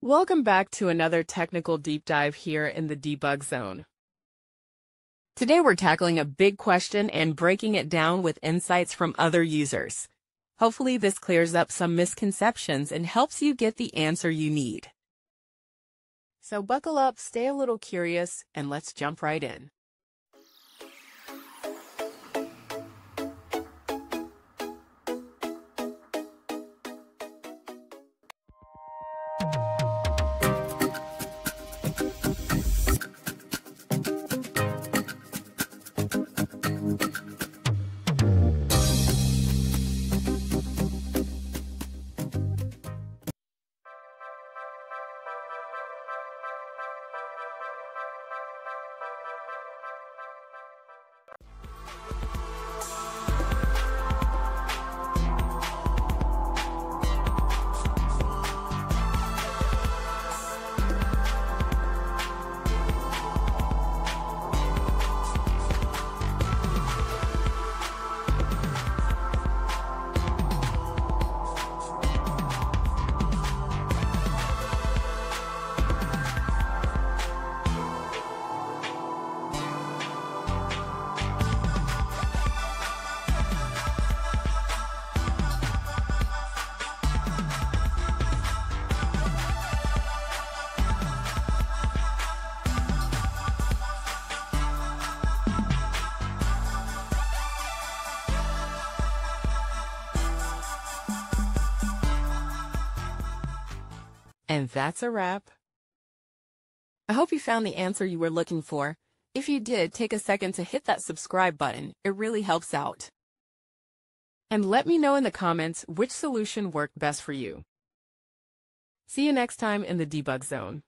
Welcome back to another technical deep dive here in the debug zone. Today we're tackling a big question and breaking it down with insights from other users. Hopefully this clears up some misconceptions and helps you get the answer you need. So buckle up, stay a little curious, and let's jump right in. And that's a wrap. I hope you found the answer you were looking for. If you did, take a second to hit that subscribe button. It really helps out. And let me know in the comments which solution worked best for you. See you next time in the debug zone.